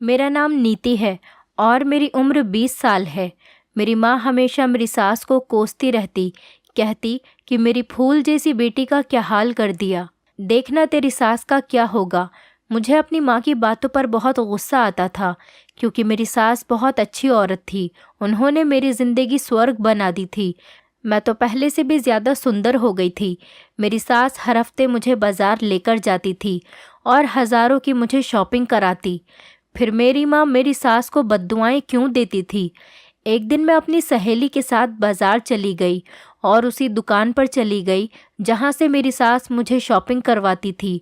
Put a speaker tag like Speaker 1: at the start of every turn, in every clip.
Speaker 1: मेरा नाम नीति है और मेरी उम्र 20 साल है। मेरी माँ हमेशा मेरी सास को कोसती रहती, कहती कि मेरी फूल जैसी बेटी का क्या हाल कर दिया, देखना तेरी सास का क्या होगा। मुझे अपनी माँ की बातों पर बहुत गुस्सा आता था, क्योंकि मेरी सास बहुत अच्छी औरत थी। उन्होंने मेरी ज़िंदगी स्वर्ग बना दी थी। मैं तो पहले से भी ज़्यादा सुंदर हो गई थी। मेरी सास हर हफ्ते मुझे बाज़ार लेकर जाती थी और हज़ारों की मुझे शॉपिंग कराती। फिर मेरी माँ मेरी सास को बद्दुआएं क्यों देती थी। एक दिन मैं अपनी सहेली के साथ बाज़ार चली गई और उसी दुकान पर चली गई जहाँ से मेरी सास मुझे शॉपिंग करवाती थी।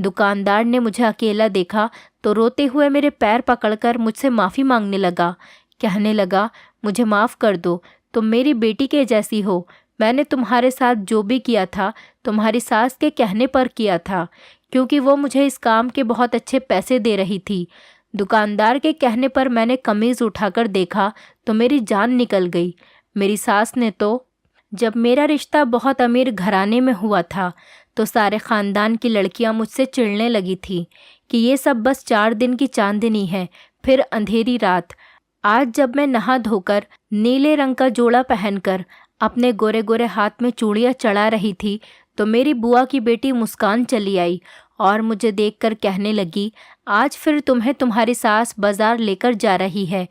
Speaker 1: दुकानदार ने मुझे अकेला देखा तो रोते हुए मेरे पैर पकड़कर मुझसे माफ़ी मांगने लगा। कहने लगा, मुझे माफ़ कर दो, तुम मेरी बेटी के जैसी हो। मैंने तुम्हारे साथ जो भी किया था तुम्हारी सास के कहने पर किया था, क्योंकि वो मुझे इस काम के बहुत अच्छे पैसे दे रही थी। दुकानदार के कहने पर मैंने कमीज़ उठाकर देखा तो मेरी जान निकल गई। मेरी सास ने तो, जब मेरा रिश्ता बहुत अमीर घराने में हुआ था तो सारे ख़ानदान की लड़कियां मुझसे चिढ़ने लगी थी कि ये सब बस 4 दिन की चांदनी है, फिर अंधेरी रात। आज जब मैं नहा धोकर नीले रंग का जोड़ा पहनकर अपने गोरे गोरे हाथ में चूड़ियाँ चढ़ा रही थी तो मेरी बुआ की बेटी मुस्कान चली आई और मुझे देखकर कहने लगी, आज फिर तुम्हें तुम्हारी सास बाजार लेकर जा रही है।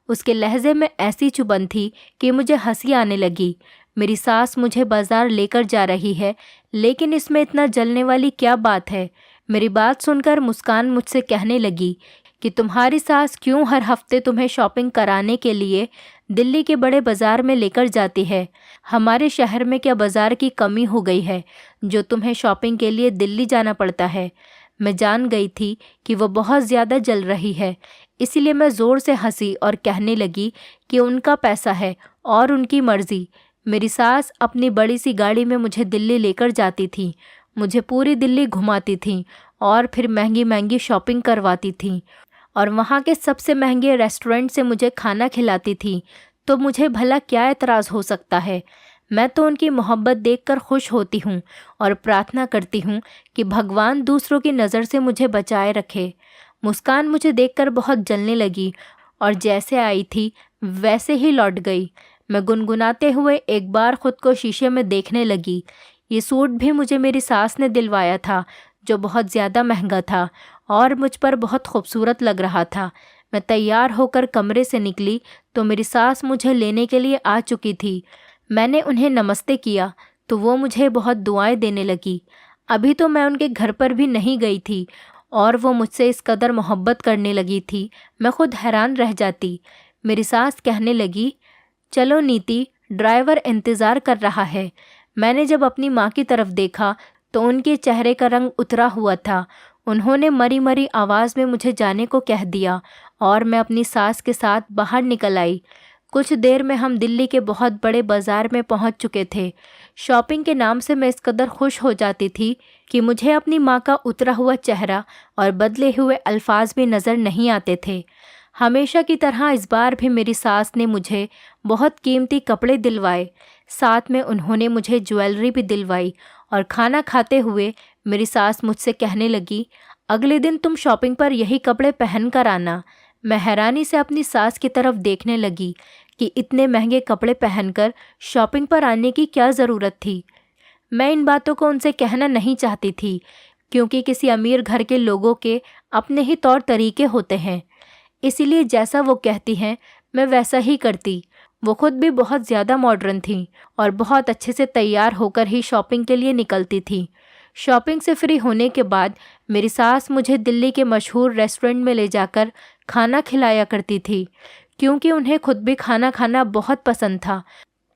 Speaker 1: उसके लहजे में ऐसी चुभन थी कि मुझे हंसी आने लगी। मेरी सास मुझे बाजार लेकर जा रही है, लेकिन इसमें इतना जलने वाली क्या बात है। मेरी बात सुनकर मुस्कान मुझसे कहने लगी कि तुम्हारी सास क्यों हर हफ्ते तुम्हें शॉपिंग कराने के लिए दिल्ली के बड़े बाज़ार में लेकर जाती है। हमारे शहर में क्या बाज़ार की कमी हो गई है जो तुम्हें शॉपिंग के लिए दिल्ली जाना पड़ता है। मैं जान गई थी कि वो बहुत ज़्यादा जल रही है, इसीलिए मैं ज़ोर से हंसी और कहने लगी कि उनका पैसा है और उनकी मर्ज़ी। मेरी सास अपनी बड़ी सी गाड़ी में मुझे दिल्ली लेकर जाती थी, मुझे पूरी दिल्ली घुमाती थी और फिर महंगी महंगी शॉपिंग करवाती थी और वहाँ के सबसे महंगे रेस्टोरेंट से मुझे खाना खिलाती थी। तो मुझे भला क्या एतराज़ हो सकता है। मैं तो उनकी मोहब्बत देखकर खुश होती हूँ और प्रार्थना करती हूँ कि भगवान दूसरों की नज़र से मुझे बचाए रखे। मुस्कान मुझे देखकर बहुत जलने लगी और जैसे आई थी वैसे ही लौट गई। मैं गुनगुनाते हुए एक बार खुद को शीशे में देखने लगी। ये सूट भी मुझे मेरी सास ने दिलवाया था, जो बहुत ज़्यादा महंगा था और मुझ पर बहुत खूबसूरत लग रहा था। मैं तैयार होकर कमरे से निकली तो मेरी सास मुझे लेने के लिए आ चुकी थी। मैंने उन्हें नमस्ते किया तो वो मुझे बहुत दुआएं देने लगी। अभी तो मैं उनके घर पर भी नहीं गई थी और वो मुझसे इस कदर मोहब्बत करने लगी थी, मैं खुद हैरान रह जाती। मेरी सास कहने लगी, चलो नीति, ड्राइवर इंतज़ार कर रहा है। मैंने जब अपनी माँ की तरफ देखा तो उनके चेहरे का रंग उतरा हुआ था। उन्होंने मरी मरी आवाज़ में मुझे जाने को कह दिया और मैं अपनी सास के साथ बाहर निकल आई। कुछ देर में हम दिल्ली के बहुत बड़े बाज़ार में पहुंच चुके थे। शॉपिंग के नाम से मैं इस कदर खुश हो जाती थी कि मुझे अपनी माँ का उतरा हुआ चेहरा और बदले हुए अल्फाज भी नज़र नहीं आते थे। हमेशा की तरह इस बार भी मेरी सास ने मुझे बहुत कीमती कपड़े दिलवाए, साथ में उन्होंने मुझे ज्वेलरी भी दिलवाई। और खाना खाते हुए मेरी सास मुझसे कहने लगी, अगले दिन तुम शॉपिंग पर यही कपड़े पहन कर आना। मैं हैरानी से अपनी सास की तरफ देखने लगी कि इतने महंगे कपड़े पहनकर शॉपिंग पर आने की क्या ज़रूरत थी। मैं इन बातों को उनसे कहना नहीं चाहती थी, क्योंकि किसी अमीर घर के लोगों के अपने ही तौर तरीके होते हैं। इसीलिए जैसा वो कहती हैं मैं वैसा ही करती। वो खुद भी बहुत ज़्यादा मॉडर्न थी और बहुत अच्छे से तैयार होकर ही शॉपिंग के लिए निकलती थी। शॉपिंग से फ्री होने के बाद मेरी सास मुझे दिल्ली के मशहूर रेस्टोरेंट में ले जाकर खाना खिलाया करती थी, क्योंकि उन्हें खुद भी खाना खाना बहुत पसंद था।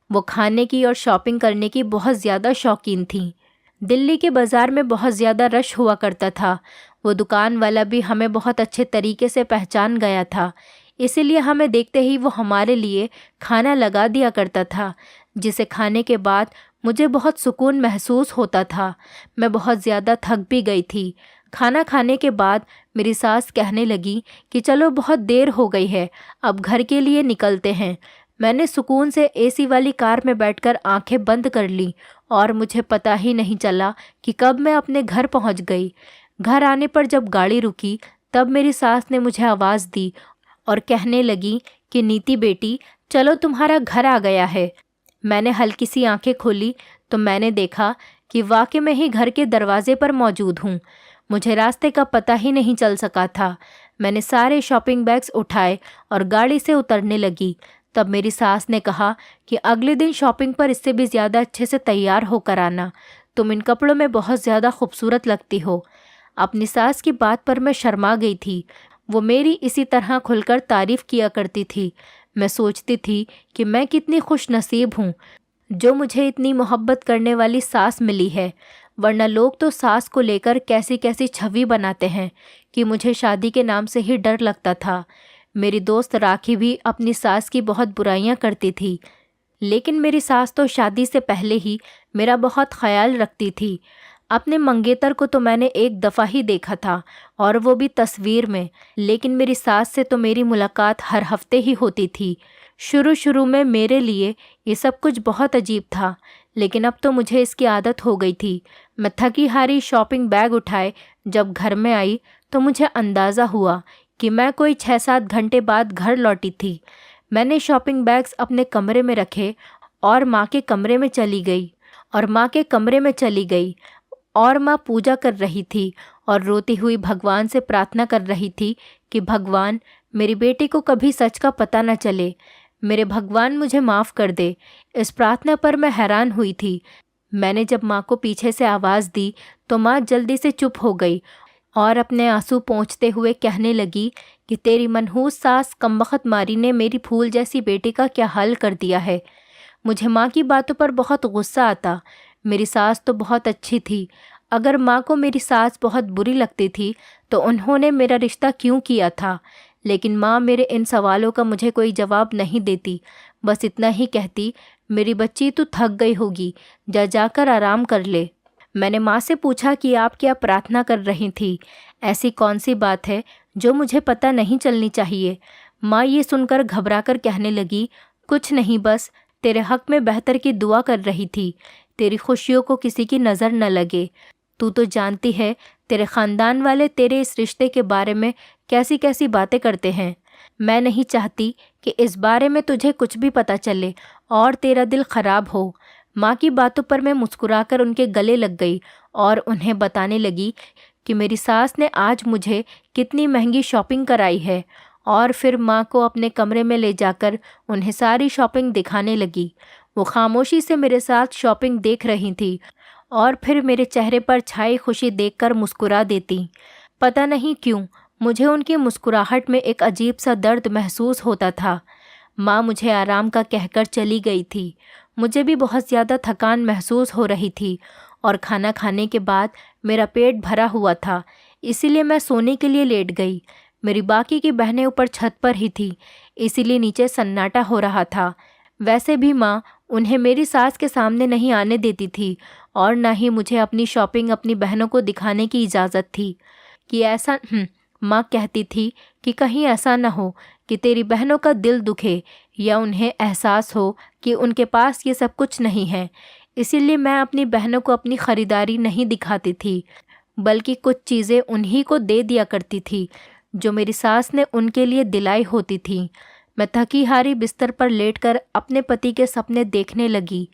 Speaker 1: वो खाने की और शॉपिंग करने की बहुत ज़्यादा शौकीन थी। दिल्ली के बाज़ार में बहुत ज़्यादा रश हुआ करता था। वो दुकान वाला भी हमें बहुत अच्छे तरीके से पहचान गया था, इसीलिए हमें देखते ही वो हमारे लिए खाना लगा दिया करता था, जिसे खाने के बाद मुझे बहुत सुकून महसूस होता था। मैं बहुत ज़्यादा थक भी गई थी। खाना खाने के बाद मेरी सास कहने लगी कि चलो बहुत देर हो गई है, अब घर के लिए निकलते हैं। मैंने सुकून से एसी वाली कार में बैठकर आंखें बंद कर ली और मुझे पता ही नहीं चला कि कब मैं अपने घर पहुंच गई। घर आने पर जब गाड़ी रुकी तब मेरी सास ने मुझे आवाज़ दी और कहने लगी कि नीति बेटी, चलो तुम्हारा घर आ गया है। मैंने हल्की सी आंखें खोली तो मैंने देखा कि वाकई में ही घर के दरवाजे पर मौजूद हूँ। मुझे रास्ते का पता ही नहीं चल सका था। मैंने सारे शॉपिंग बैग्स उठाए और गाड़ी से उतरने लगी। तब मेरी सास ने कहा कि अगले दिन शॉपिंग पर इससे भी ज़्यादा अच्छे से तैयार होकर आना, तुम इन कपड़ों में बहुत ज़्यादा खूबसूरत लगती हो। अपनी सास की बात पर मैं शर्मा गई थी। वो मेरी इसी तरह खुलकर तारीफ़ किया करती थी। मैं सोचती थी कि मैं कितनी खुश नसीब हूँ जो मुझे इतनी मोहब्बत करने वाली सास मिली है, वरना लोग तो सास को लेकर कैसी कैसी छवि बनाते हैं कि मुझे शादी के नाम से ही डर लगता था। मेरी दोस्त राखी भी अपनी सास की बहुत बुराइयां करती थी, लेकिन मेरी सास तो शादी से पहले ही मेरा बहुत ख्याल रखती थी। अपने मंगेतर को तो मैंने एक दफ़ा ही देखा था, और वो भी तस्वीर में, लेकिन मेरी सास से तो मेरी मुलाकात हर हफ्ते ही होती थी। शुरू शुरू में मेरे लिए ये सब कुछ बहुत अजीब था, लेकिन अब तो मुझे इसकी आदत हो गई थी। मैं थकी हारी शॉपिंग बैग उठाए जब घर में आई तो मुझे अंदाज़ा हुआ कि मैं कोई 6-7 घंटे बाद घर लौटी थी। मैंने शॉपिंग बैग्स अपने कमरे में रखे और माँ के कमरे में चली गई और माँ पूजा कर रही थी और रोती हुई भगवान से प्रार्थना कर रही थी कि भगवान, मेरी बेटी को कभी सच का पता न चले, मेरे भगवान मुझे माफ़ कर दे। इस प्रार्थना पर मैं हैरान हुई थी। मैंने जब माँ को पीछे से आवाज़ दी तो माँ जल्दी से चुप हो गई और अपने आंसू पोंछते हुए कहने लगी कि तेरी मनहूस सास कमबख्त मारी ने मेरी फूल जैसी बेटी का क्या हाल कर दिया है। मुझे माँ की बातों पर बहुत गुस्सा आता। मेरी सास तो बहुत अच्छी थी। अगर माँ को मेरी सास बहुत बुरी लगती थी तो उन्होंने मेरा रिश्ता क्यों किया था? लेकिन माँ मेरे इन सवालों का मुझे कोई जवाब नहीं देती। बस इतना ही कहती, मेरी बच्ची तू थक गई होगी, जाकर आराम कर ले। मैंने माँ से पूछा कि आप क्या प्रार्थना कर रही थी? ऐसी कौन सी बात है जो मुझे पता नहीं चलनी चाहिए? माँ ये सुनकर घबराकर कहने लगी, कुछ नहीं, बस तेरे हक़ में बेहतर की दुआ कर रही थी। तेरी खुशियों को किसी की नज़र न लगे। तू तो जानती है तेरे ख़ानदान वाले तेरे इस रिश्ते के बारे में कैसी कैसी बातें करते हैं। मैं नहीं चाहती कि इस बारे में तुझे कुछ भी पता चले और तेरा दिल ख़राब हो। माँ की बातों पर मैं मुस्कुराकर उनके गले लग गई और उन्हें बताने लगी कि मेरी सास ने आज मुझे कितनी महंगी शॉपिंग कराई है, और फिर माँ को अपने कमरे में ले जाकर उन्हें सारी शॉपिंग दिखाने लगी। वो खामोशी से मेरे साथ शॉपिंग देख रही थी और फिर मेरे चेहरे पर छाई खुशी देखकर मुस्कुरा देती। पता नहीं क्यों मुझे उनकी मुस्कुराहट में एक अजीब सा दर्द महसूस होता था। माँ मुझे आराम का कहकर चली गई थी। मुझे भी बहुत ज़्यादा थकान महसूस हो रही थी और खाना खाने के बाद मेरा पेट भरा हुआ था, इसीलिए मैं सोने के लिए लेट गई। मेरी बाकी की बहनें ऊपर छत पर ही थी, इसीलिए नीचे सन्नाटा हो रहा था। वैसे भी माँ उन्हें मेरी सास के सामने नहीं आने देती थी और ना ही मुझे अपनी शॉपिंग अपनी बहनों को दिखाने की इजाज़त थी। कि ऐसा माँ कहती थी कि कहीं ऐसा न हो कि तेरी बहनों का दिल दुखे या उन्हें एहसास हो कि उनके पास ये सब कुछ नहीं है। इसीलिए मैं अपनी बहनों को अपनी ख़रीदारी नहीं दिखाती थी, बल्कि कुछ चीज़ें उन्हीं को दे दिया करती थी जो मेरी सास ने उनके लिए दिलाई होती थी। मैं थकी हारी बिस्तर पर लेटकर अपने पति के सपने देखने लगी।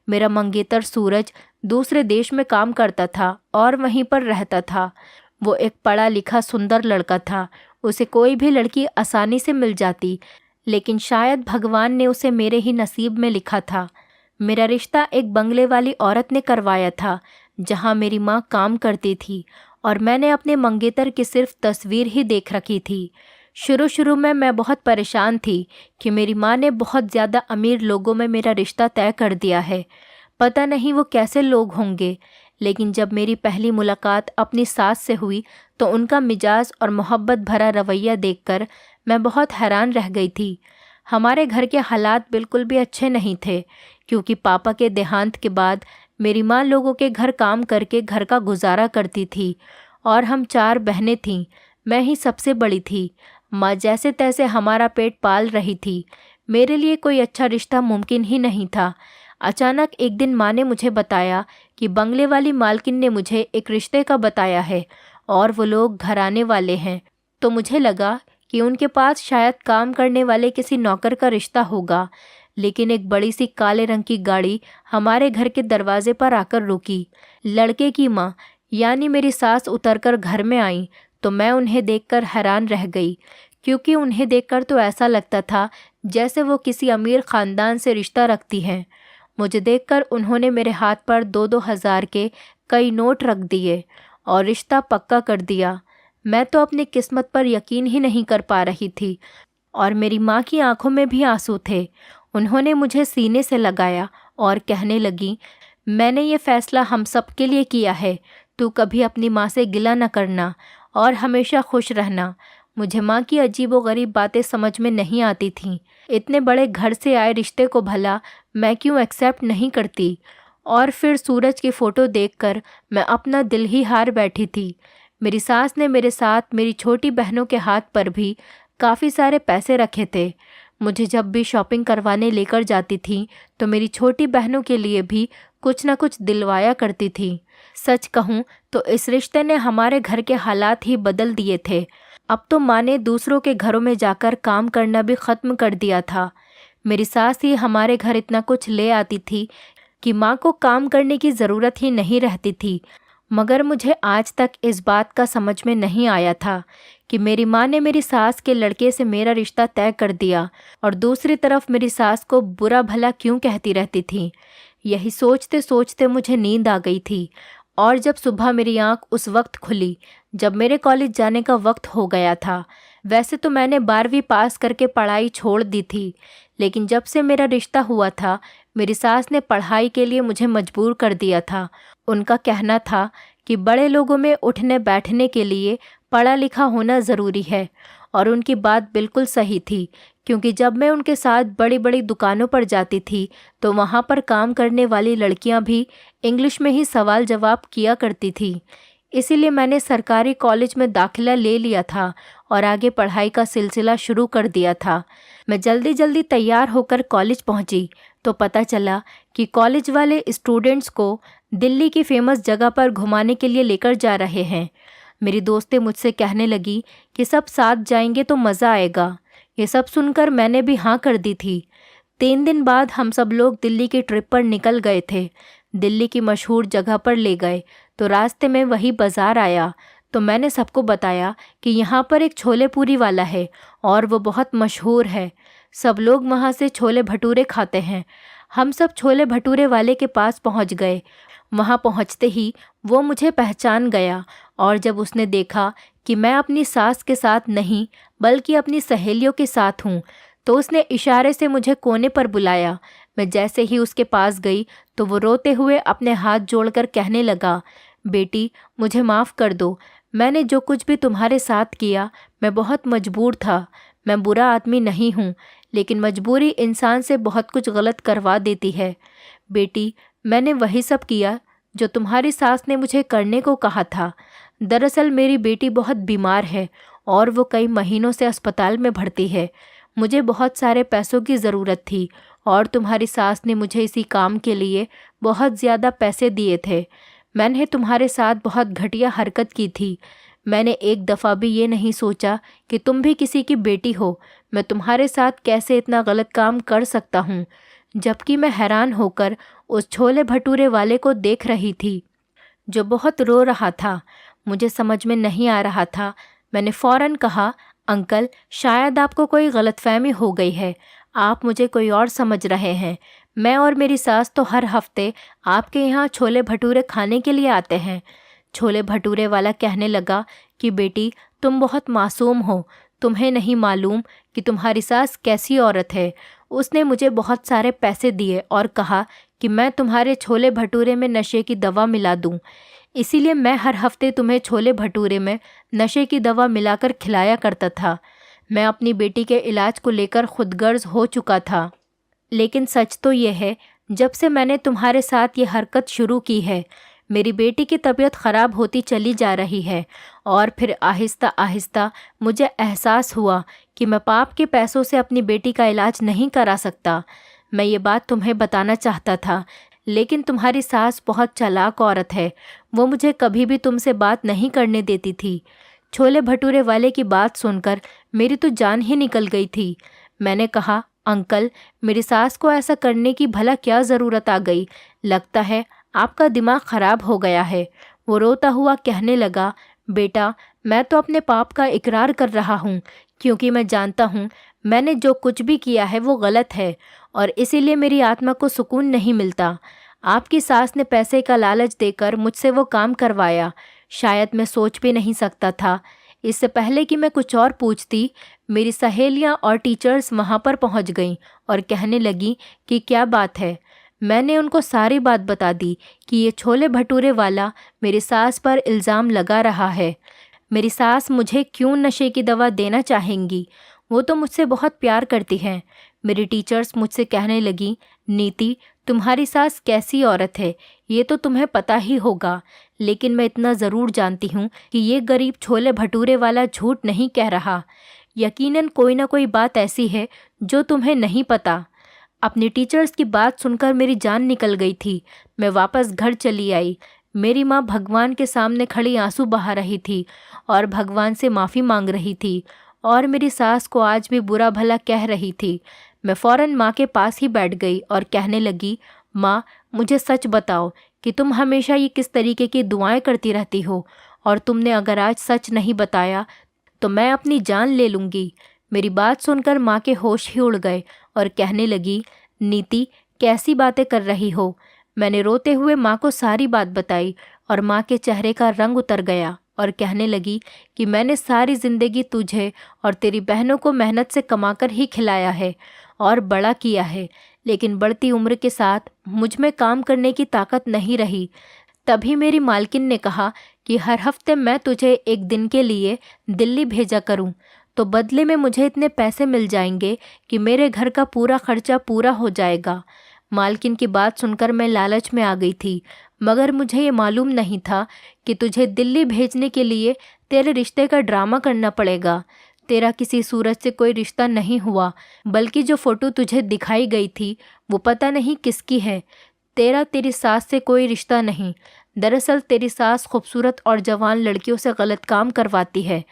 Speaker 1: मेरा मंगेतर सूरज दूसरे देश में काम करता था और वहीं पर रहता था। वो एक पढ़ा लिखा सुंदर लड़का था। उसे कोई भी लड़की आसानी से मिल जाती, लेकिन शायद भगवान ने उसे मेरे ही नसीब में लिखा था। मेरा रिश्ता एक बंगले वाली औरत ने करवाया था जहाँ मेरी माँ काम करती थी, और मैंने अपने मंगेतर की सिर्फ तस्वीर ही देख रखी थी। शुरू शुरू में मैं बहुत परेशान थी कि मेरी माँ ने बहुत ज़्यादा अमीर लोगों में मेरा रिश्ता तय कर दिया है। पता नहीं वो कैसे लोग होंगे, लेकिन जब मेरी पहली मुलाकात अपनी सास से हुई तो उनका मिजाज और मोहब्बत भरा रवैया देखकर मैं बहुत हैरान रह गई थी। हमारे घर के हालात बिल्कुल भी अच्छे नहीं थे, क्योंकि पापा के देहांत के बाद मेरी माँ लोगों के घर काम करके घर का गुजारा करती थी और हम 4 बहनें थीं। मैं ही सबसे बड़ी थी। माँ जैसे तैसे हमारा पेट पाल रही थी। मेरे लिए कोई अच्छा रिश्ता मुमकिन ही नहीं था। अचानक एक दिन माँ ने मुझे बताया कि बंगले वाली मालकिन ने मुझे एक रिश्ते का बताया है और वो लोग घराने वाले हैं। तो मुझे लगा कि उनके पास शायद काम करने वाले किसी नौकर का रिश्ता होगा, लेकिन एक बड़ी सी काले रंग की गाड़ी हमारे घर के दरवाजे पर आकर रुकी। लड़के की माँ यानी मेरी सास उतरकर घर में आई तो मैं उन्हें देखकर हैरान रह गई, क्योंकि उन्हें देखकर तो ऐसा लगता था जैसे वो किसी अमीर ख़ानदान से रिश्ता रखती हैं। मुझे देखकर उन्होंने मेरे हाथ पर 2-2 हज़ार के कई नोट रख दिए और रिश्ता पक्का कर दिया। मैं तो अपनी किस्मत पर यकीन ही नहीं कर पा रही थी और मेरी माँ की आंखों में भी आंसू थे। उन्होंने मुझे सीने से लगाया और कहने लगी, मैंने ये फ़ैसला हम सब के लिए किया है, तू कभी अपनी माँ से गिला न करना और हमेशा खुश रहना। मुझे माँ की अजीबोगरीब बातें समझ में नहीं आती थीं। इतने बड़े घर से आए रिश्ते को भला मैं क्यों एक्सेप्ट नहीं करती। और फिर सूरज की फ़ोटो देखकर मैं अपना दिल ही हार बैठी थी। मेरी सास ने मेरे साथ मेरी छोटी बहनों के हाथ पर भी काफ़ी सारे पैसे रखे थे। मुझे जब भी शॉपिंग करवाने लेकर जाती थी तो मेरी छोटी बहनों के लिए भी कुछ न कुछ दिलवाया करती थी। सच कहूँ तो इस रिश्ते ने हमारे घर के हालात ही बदल दिए थे। अब तो माँ ने दूसरों के घरों में जाकर काम करना भी ख़त्म कर दिया था। मेरी सास ही हमारे घर इतना कुछ ले आती थी कि माँ को काम करने की ज़रूरत ही नहीं रहती थी। मगर मुझे आज तक इस बात का समझ में नहीं आया था कि मेरी माँ ने मेरी सास के लड़के से मेरा रिश्ता तय कर दिया और दूसरी तरफ मेरी सास को बुरा भला क्यों कहती रहती थी। यही सोचते सोचते मुझे नींद आ गई थी और जब सुबह मेरी आँख उस वक्त खुली जब मेरे कॉलेज जाने का वक्त हो गया था। वैसे तो मैंने 12वीं पास करके पढ़ाई छोड़ दी थी, लेकिन जब से मेरा रिश्ता हुआ था मेरी सास ने पढ़ाई के लिए मुझे मजबूर कर दिया था। उनका कहना था कि बड़े लोगों में उठने बैठने के लिए पढ़ा लिखा होना ज़रूरी है, और उनकी बात बिल्कुल सही थी, क्योंकि जब मैं उनके साथ बड़ी बड़ी दुकानों पर जाती थी तो वहाँ पर काम करने वाली लड़कियाँ भी इंग्लिश में ही सवाल जवाब किया करती थी। इसीलिए मैंने सरकारी कॉलेज में दाखिला ले लिया था और आगे पढ़ाई का सिलसिला शुरू कर दिया था। मैं जल्दी जल्दी तैयार होकर कॉलेज पहुंची तो पता चला कि कॉलेज वाले स्टूडेंट्स को दिल्ली की फेमस जगह पर घुमाने के लिए लेकर जा रहे हैं। मेरी दोस्तें मुझसे कहने लगी कि सब साथ जाएंगे तो मज़ा आएगा। ये सब सुनकर मैंने भी हाँ कर दी थी। 3 दिन बाद हम सब लोग दिल्ली की ट्रिप पर निकल गए थे। दिल्ली की मशहूर जगह पर ले गए तो रास्ते में वही बाज़ार आया तो मैंने सबको बताया कि यहाँ पर एक छोले पूरी वाला है और वो बहुत मशहूर है। सब लोग वहाँ से छोले भटूरे खाते हैं। हम सब छोले भटूरे वाले के पास पहुँच गए। वहाँ पहुँचते ही वो मुझे पहचान गया और जब उसने देखा कि मैं अपनी सास के साथ नहीं बल्कि अपनी सहेलियों के साथ हूँ तो उसने इशारे से मुझे कोने पर बुलाया। मैं जैसे ही उसके पास गई तो वो रोते हुए अपने हाथ जोड़कर कहने लगा, बेटी मुझे माफ़ कर दो, मैंने जो कुछ भी तुम्हारे साथ किया मैं बहुत मजबूर था। मैं बुरा आदमी नहीं हूँ, लेकिन मजबूरी इंसान से बहुत कुछ गलत करवा देती है। बेटी मैंने वही सब किया जो तुम्हारी सास ने मुझे करने को कहा था। दरअसल मेरी बेटी बहुत बीमार है और वो कई महीनों से अस्पताल में भर्ती है। मुझे बहुत सारे पैसों की ज़रूरत थी और तुम्हारी सास ने मुझे इसी काम के लिए बहुत ज़्यादा पैसे दिए थे। मैंने तुम्हारे साथ बहुत घटिया हरकत की थी। मैंने एक दफ़ा भी ये नहीं सोचा कि तुम भी किसी की बेटी हो। मैं तुम्हारे साथ कैसे इतना गलत काम कर सकता हूँ। जबकि मैं हैरान होकर उस छोले भटूरे वाले को देख रही थी जो बहुत रो रहा था। मुझे समझ में नहीं आ रहा था। मैंने फ़ौरन कहा, अंकल शायद आपको कोई गलतफहमी हो गई है, आप मुझे कोई और समझ रहे हैं। मैं और मेरी सास तो हर हफ्ते आपके यहाँ छोले भटूरे खाने के लिए आते हैं। छोले भटूरे वाला कहने लगा कि बेटी तुम बहुत मासूम हो, तुम्हें नहीं मालूम कि तुम्हारी सास कैसी औरत है। उसने मुझे बहुत सारे पैसे दिए और कहा कि मैं तुम्हारे छोले भटूरे में नशे की दवा मिला दूं। इसीलिए मैं हर हफ्ते तुम्हें छोले भटूरे में नशे की दवा मिलाकर खिलाया करता था। मैं अपनी बेटी के इलाज को लेकर खुदगर्ज हो चुका था, लेकिन सच तो ये है जब से मैंने तुम्हारे साथ ये हरकत शुरू की है मेरी बेटी की तबीयत ख़राब होती चली जा रही है। और फिर आहिस्ता आहिस्ता मुझे एहसास हुआ कि मैं पाप के पैसों से अपनी बेटी का इलाज नहीं करा सकता। मैं ये बात तुम्हें बताना चाहता था, लेकिन तुम्हारी सास बहुत चालाक औरत है। वो मुझे कभी भी तुमसे बात नहीं करने देती थी। छोले भटूरे वाले की बात सुनकर मेरी तो जान ही निकल गई थी। मैंने कहा, अंकल, मेरी सास को ऐसा करने की भला क्या ज़रूरत आ गई? लगता है आपका दिमाग ख़राब हो गया है। वो रोता हुआ कहने लगा, बेटा, मैं तो अपने पाप का इकरार कर रहा हूँ, क्योंकि मैं जानता हूँ मैंने जो कुछ भी किया है वो गलत है और इसीलिए मेरी आत्मा को सुकून नहीं मिलता। आपकी सास ने पैसे का लालच देकर मुझसे वो काम करवाया। शायद मैं सोच भी नहीं सकता था। इससे पहले कि मैं कुछ और पूछती, मेरी सहेलियां और टीचर्स वहां पर पहुंच गईं और कहने लगी कि क्या बात है। मैंने उनको सारी बात बता दी कि ये छोले भटूरे वाला मेरी सास पर इल्ज़ाम लगा रहा है। मेरी सास मुझे क्यों नशे की दवा देना चाहेंगी? वो तो मुझसे बहुत प्यार करती हैं। मेरी टीचर्स मुझसे कहने लगी, नीति, तुम्हारी सास कैसी औरत है ये तो तुम्हें पता ही होगा, लेकिन मैं इतना ज़रूर जानती हूँ कि ये गरीब छोले भटूरे वाला झूठ नहीं कह रहा। यकीनन कोई ना कोई बात ऐसी है जो तुम्हें नहीं पता। अपनी टीचर्स की बात सुनकर मेरी जान निकल गई थी। मैं वापस घर चली आई। मेरी माँ भगवान के सामने खड़ी आंसू बहा रही थी और भगवान से माफ़ी मांग रही थी और मेरी सास को आज भी बुरा भला कह रही थी। मैं फ़ौरन माँ के पास ही बैठ गई और कहने लगी, माँ, मुझे सच बताओ कि तुम हमेशा ये किस तरीके की दुआएं करती रहती हो, और तुमने अगर आज सच नहीं बताया तो मैं अपनी जान ले लूँगी। मेरी बात सुनकर माँ के होश ही उड़ गए और कहने लगी, नीति, कैसी बातें कर रही हो? मैंने रोते हुए माँ को सारी बात बताई और माँ के चेहरे का रंग उतर गया और कहने लगी कि मैंने सारी ज़िंदगी तुझे और तेरी बहनों को मेहनत से कमाकर ही खिलाया है और बड़ा किया है, लेकिन बढ़ती उम्र के साथ मुझ में काम करने की ताकत नहीं रही। तभी मेरी मालकिन ने कहा कि हर हफ्ते मैं तुझे एक दिन के लिए दिल्ली भेजा करूं, तो बदले में मुझे इतने पैसे मिल जाएंगे कि मेरे घर का पूरा खर्चा पूरा हो जाएगा। मालकिन की बात सुनकर मैं लालच में आ गई थी, मगर मुझे ये मालूम नहीं था कि तुझे दिल्ली भेजने के लिए तेरे रिश्ते का ड्रामा करना पड़ेगा। तेरा किसी सूरज से कोई रिश्ता नहीं हुआ, बल्कि जो फ़ोटो तुझे दिखाई गई थी वो पता नहीं किसकी है। तेरा तेरी सास से कोई रिश्ता नहीं। दरअसल तेरी सास खूबसूरत और जवान लड़कियों से गलत काम करवाती है।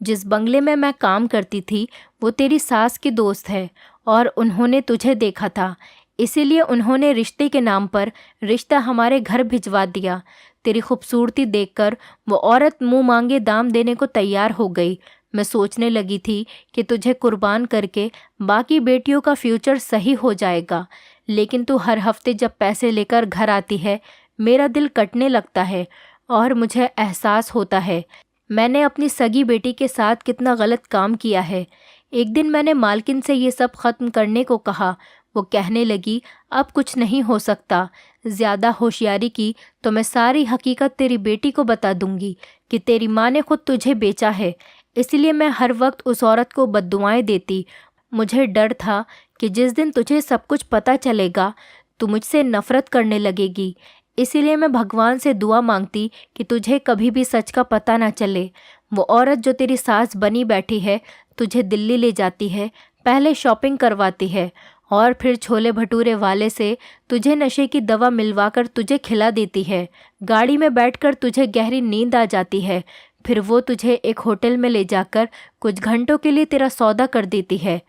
Speaker 1: जिस बंगले में मैं काम करती थी वो तेरी सास की दोस्त है और उन्होंने तुझे देखा था, इसीलिए उन्होंने रिश्ते के नाम पर रिश्ता हमारे घर भिजवा दिया। तेरी खूबसूरती देखकर वो औरत मुंह मांगे दाम देने को तैयार हो गई। मैं सोचने लगी थी कि तुझे कुर्बान करके बाकी बेटियों का फ्यूचर सही हो जाएगा, लेकिन तू हर हफ्ते जब पैसे लेकर घर आती है मेरा दिल कटने लगता है और मुझे एहसास होता है मैंने अपनी सगी बेटी के साथ कितना गलत काम किया है। एक दिन मैंने मालकिन से ये सब ख़त्म करने को कहा। वो कहने लगी, अब कुछ नहीं हो सकता। ज़्यादा होशियारी की तो मैं सारी हकीकत तेरी बेटी को बता दूंगी कि तेरी माँ ने खुद तुझे बेचा है। इसलिए मैं हर वक्त उस औरत को बद्दुआएं देती। मुझे डर था कि जिस दिन तुझे सब कुछ पता चलेगा तू मुझसे नफ़रत करने लगेगी। इसीलिए मैं भगवान से दुआ मांगती कि तुझे कभी भी सच का पता ना चले। वो औरत जो तेरी सास बनी बैठी है तुझे दिल्ली ले जाती है, पहले शॉपिंग करवाती है और फिर छोले भटूरे वाले से तुझे नशे की दवा मिलवाकर तुझे खिला देती है। गाड़ी में बैठकर तुझे गहरी नींद आ जाती है। फिर वो तुझे एक होटल में ले जाकर कुछ घंटों के लिए तेरा सौदा कर देती है।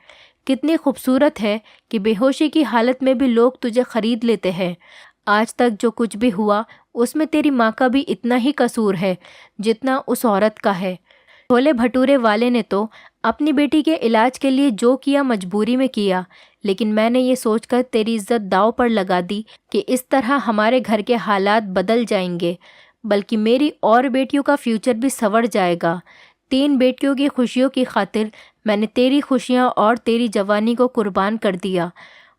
Speaker 1: कितनी खूबसूरत है कि बेहोशी की हालत में भी लोग तुझे खरीद लेते हैं। आज तक जो कुछ भी हुआ उसमें तेरी माँ का भी इतना ही कसूर है जितना उस औरत का है। छोले भटूरे वाले ने तो अपनी बेटी के इलाज के लिए जो किया मजबूरी में किया, लेकिन मैंने ये सोचकर तेरी इज्जत दांव पर लगा दी कि इस तरह हमारे घर के हालात बदल जाएंगे, बल्कि मेरी और बेटियों का फ्यूचर भी संवर जाएगा। 3 बेटियों की खुशियों की खातिर मैंने तेरी खुशियाँ और तेरी जवानी को कुर्बान कर दिया।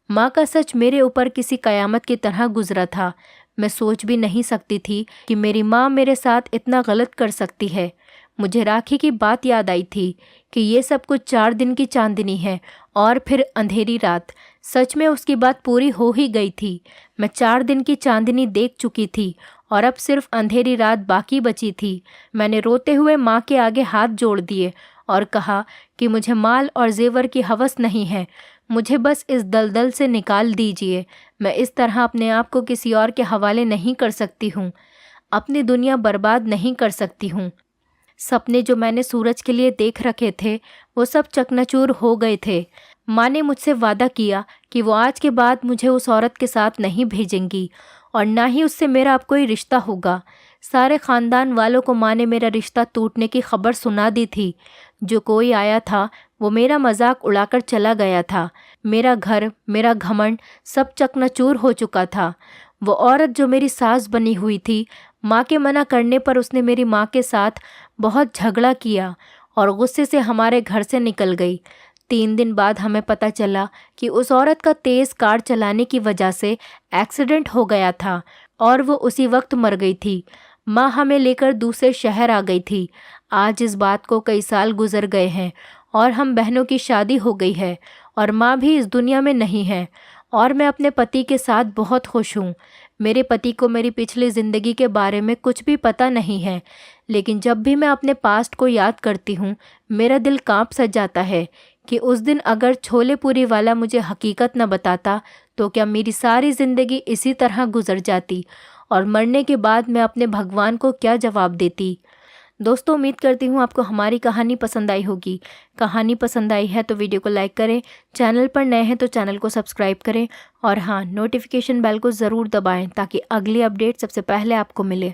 Speaker 1: माँ का सच मेरे ऊपर किसी कयामत की तरह गुजरा था। मैं सोच भी नहीं सकती थी कि मेरी माँ मेरे साथ इतना गलत कर सकती है। मुझे राखी की बात याद आई थी कि ये सब कुछ 4 दिन की चांदनी है और फिर अंधेरी रात। सच में उसकी बात पूरी हो ही गई थी। मैं 4 दिन की चांदनी देख चुकी थी और अब सिर्फ अंधेरी रात बाकी बची थी। मैंने रोते हुए माँ के आगे हाथ जोड़ दिए और कहा कि मुझे माल और जेवर की हवस नहीं है, मुझे बस इस दलदल से निकाल दीजिए। मैं इस तरह अपने आप को किसी और के हवाले नहीं कर सकती हूँ, अपनी दुनिया बर्बाद नहीं कर सकती हूँ। सपने जो मैंने सूरज के लिए देख रखे थे वो सब चकनाचूर हो गए थे। माँ ने मुझसे वादा किया कि वो आज के बाद मुझे उस औरत के साथ नहीं भेजेंगी और ना ही उससे मेरा अब कोई रिश्ता होगा। सारे ख़ानदान वालों को माँ ने मेरा रिश्ता टूटने की खबर सुना दी थी। जो कोई आया था वो मेरा मजाक उड़ाकर चला गया था। मेरा घर, मेरा घमंड सब चकनाचूर हो चुका था। वो औरत जो मेरी सास बनी हुई थी, माँ के मना करने पर उसने मेरी माँ के साथ बहुत झगड़ा किया और गुस्से से हमारे घर से निकल गई। 3 दिन बाद हमें पता चला कि उस औरत का तेज़ कार चलाने की वजह से एक्सीडेंट हो गया था और वो उसी वक्त मर गई थी। माँ हमें लेकर दूसरे शहर आ गई थी। आज इस बात को कई साल गुजर गए हैं और हम बहनों की शादी हो गई है और माँ भी इस दुनिया में नहीं है और मैं अपने पति के साथ बहुत खुश हूँ। मेरे पति को मेरी पिछली ज़िंदगी के बारे में कुछ भी पता नहीं है, लेकिन जब भी मैं अपने पास्ट को याद करती हूँ मेरा दिल कांप सा जाता है कि उस दिन अगर छोले पूरी वाला मुझे हकीकत न बताता तो क्या मेरी सारी ज़िंदगी इसी तरह गुजर जाती और मरने के बाद मैं अपने भगवान को क्या जवाब देती। दोस्तों, उम्मीद करती हूँ आपको हमारी कहानी पसंद आई होगी। कहानी पसंद आई है तो वीडियो को लाइक करें, चैनल पर नए हैं तो चैनल को सब्सक्राइब करें और हाँ, नोटिफिकेशन बेल को ज़रूर दबाएं ताकि अगली अपडेट सबसे पहले आपको मिले।